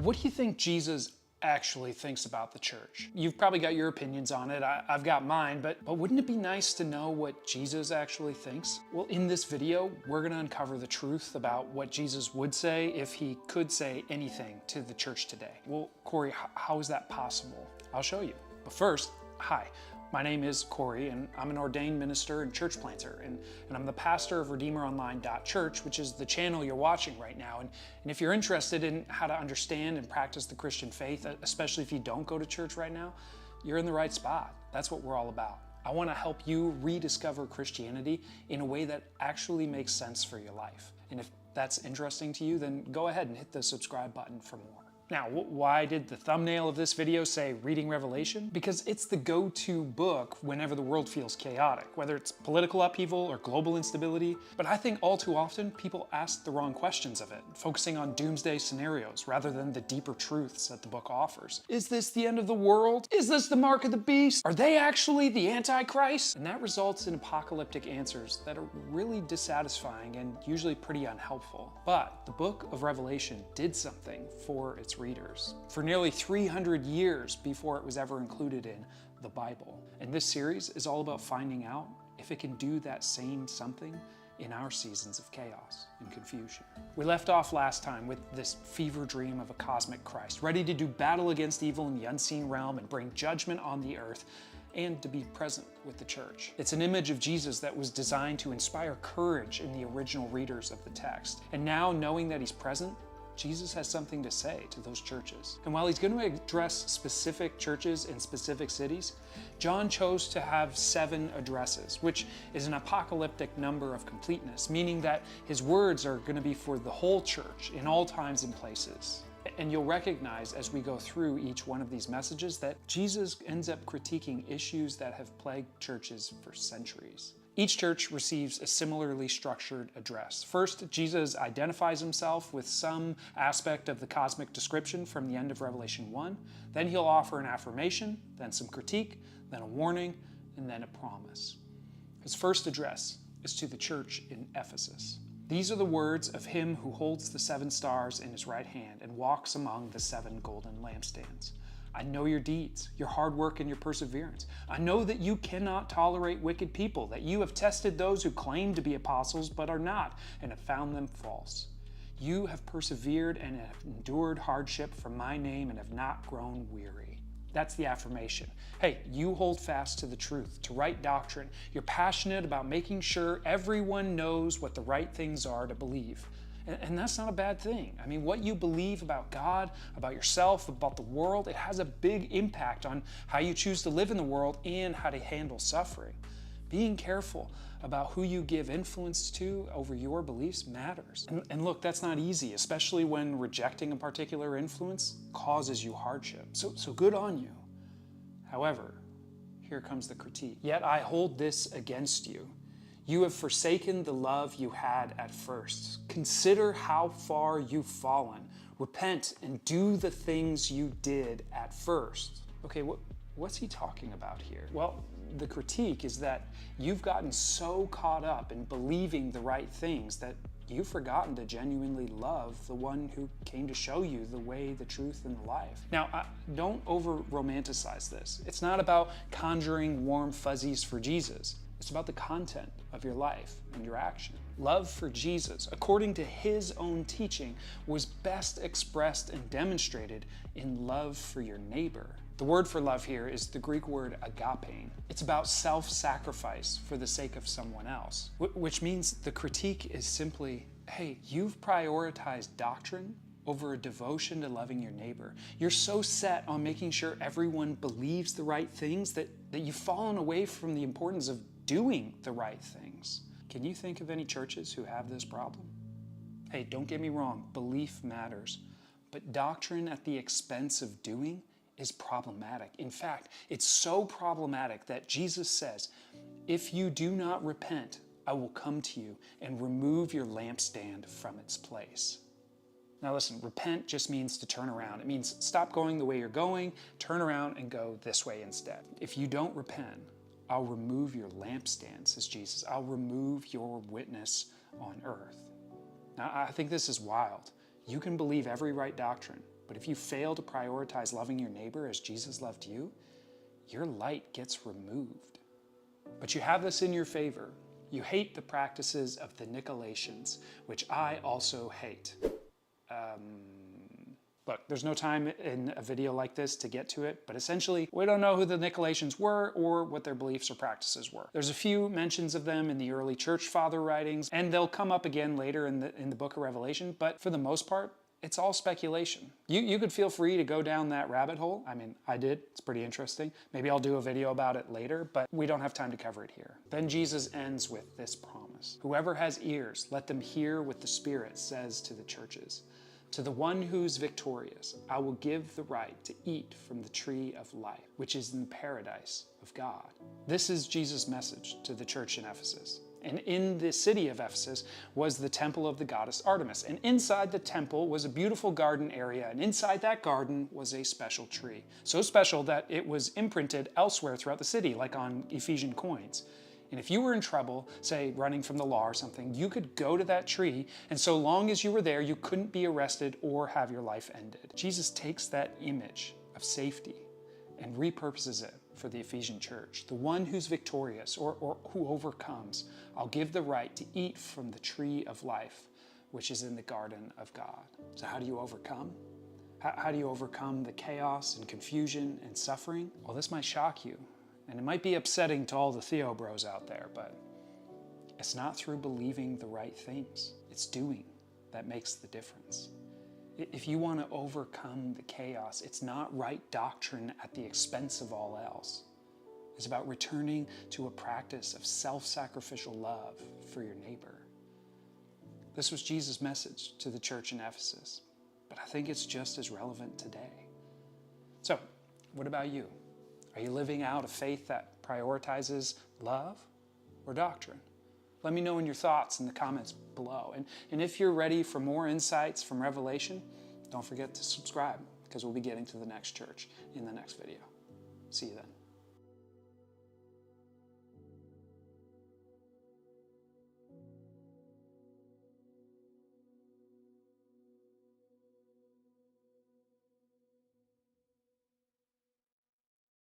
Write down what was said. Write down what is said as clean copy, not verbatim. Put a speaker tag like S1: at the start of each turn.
S1: What do you think Jesus actually thinks about the church? You've probably got your opinions on it. I've got mine, but wouldn't it be nice to know what Jesus actually thinks? Well, in this video, we're gonna uncover the truth about what Jesus would say if he could say anything to the church today. Well, Corey, how is that possible? I'll show you. But first, hi. My name is Corey, and I'm an ordained minister and church planter, and I'm the pastor of RedeemerOnline.church, which is the channel you're watching right now. And if you're interested in how to understand and practice the Christian faith, especially if you don't go to church right now, you're in the right spot. That's what we're all about. I want to help you rediscover Christianity in a way that actually makes sense for your life. And if that's interesting to you, then go ahead and hit the subscribe button for more. Now, why did the thumbnail of this video say Reading Revelation? Because it's the go-to book whenever the world feels chaotic, whether it's political upheaval or global instability. But I think all too often, people ask the wrong questions of it, focusing on doomsday scenarios rather than the deeper truths that the book offers. Is this the end of the world? Is this the mark of the beast? Are they actually the Antichrist? And that results in apocalyptic answers that are really dissatisfying and usually pretty unhelpful. But the book of Revelation did something for its readers for nearly 300 years before it was ever included in the Bible. And this series is all about finding out if it can do that same something in our seasons of chaos and confusion. We left off last time with this fever dream of a cosmic Christ, ready to do battle against evil in the unseen realm and bring judgment on the earth, and to be present with the church. It's an image of Jesus that was designed to inspire courage in the original readers of the text. And now, knowing that he's present, Jesus has something to say to those churches. And while he's going to address specific churches in specific cities, John chose to have 7 addresses, which is an apocalyptic number of completeness, meaning that his words are going to be for the whole church in all times and places. And you'll recognize as we go through each one of these messages that Jesus ends up critiquing issues that have plagued churches for centuries. Each church receives a similarly structured address. First, Jesus identifies himself with some aspect of the cosmic description from the end of Revelation 1. Then he'll offer an affirmation, then some critique, then a warning, and then a promise. His first address is to the church in Ephesus. These are the words of him who holds the 7 stars in his right hand and walks among the 7 golden lampstands. I know your deeds, your hard work, and your perseverance. I know that you cannot tolerate wicked people, that you have tested those who claim to be apostles but are not, and have found them false. You have persevered and have endured hardship for my name and have not grown weary. That's the affirmation. Hey, you hold fast to the truth, to right doctrine. You're passionate about making sure everyone knows what the right things are to believe. And that's not a bad thing. I mean, what you believe about God, about yourself, about the world, it has a big impact on how you choose to live in the world and how to handle suffering. Being careful about who you give influence to over your beliefs matters. And look, that's not easy, especially when rejecting a particular influence causes you hardship. So good on you. However, here comes the critique. Yet I hold this against you. You have forsaken the love you had at first. Consider how far you've fallen. Repent and do the things you did at first. Okay, what's he talking about here? Well, the critique is that you've gotten so caught up in believing the right things that you've forgotten to genuinely love the one who came to show you the way, the truth, and the life. Now, don't over-romanticize this. It's not about conjuring warm fuzzies for Jesus. It's about the content of your life and your action. Love for Jesus, according to his own teaching, was best expressed and demonstrated in love for your neighbor. The word for love here is the Greek word agape. It's about self-sacrifice for the sake of someone else, which means the critique is simply, hey, you've prioritized doctrine over a devotion to loving your neighbor. You're so set on making sure everyone believes the right things that you've fallen away from the importance of doing the right things. Can you think of any churches who have this problem? Hey, don't get me wrong, belief matters, but doctrine at the expense of doing is problematic. In fact, it's so problematic that Jesus says, if you do not repent, I will come to you and remove your lampstand from its place. Now listen, repent just means to turn around. It means stop going the way you're going, turn around and go this way instead. If you don't repent, I'll remove your lampstand, says Jesus. I'll remove your witness on earth. Now, I think this is wild. You can believe every right doctrine, But if you fail to prioritize loving your neighbor as Jesus loved you, your light gets removed. But you have this in your favor. You hate the practices of the Nicolaitans, which I also hate. Look, there's no time in a video like this to get to it, but essentially, we don't know who the Nicolaitans were or what their beliefs or practices were. There's a few mentions of them in the early church father writings, and they'll come up again later in the book of Revelation, but for the most part, it's all speculation. You could feel free to go down that rabbit hole. I mean, I did. It's pretty interesting. Maybe I'll do a video about it later, but we don't have time to cover it here. Then Jesus ends with this promise. Whoever has ears, let them hear what the Spirit says to the churches. To the one who's victorious, I will give the right to eat from the tree of life, which is in the paradise of God. This is Jesus' message to the church in Ephesus. And in the city of Ephesus was the temple of the goddess Artemis. And inside the temple was a beautiful garden area. And inside that garden was a special tree. So special that it was imprinted elsewhere throughout the city, like on Ephesian coins. And if you were in trouble, say running from the law or something, you could go to that tree, and so long as you were there, you couldn't be arrested or have your life ended. Jesus takes that image of safety and repurposes it for the Ephesian church. The one who's victorious or who overcomes, I'll give the right to eat from the tree of life, which is in the garden of God. So how do you overcome? How do you overcome the chaos and confusion and suffering? Well, this might shock you. And it might be upsetting to all the Theo bros out there, but it's not through believing the right things. It's doing that makes the difference. If you want to overcome the chaos, it's not right doctrine at the expense of all else. It's about returning to a practice of self-sacrificial love for your neighbor. This was Jesus' message to the church in Ephesus, but I think it's just as relevant today. So, what about you? Are you living out a faith that prioritizes love or doctrine? Let me know in your thoughts in the comments below. And if you're ready for more insights from Revelation, don't forget to subscribe because we'll be getting to the next church in the next video. See you then.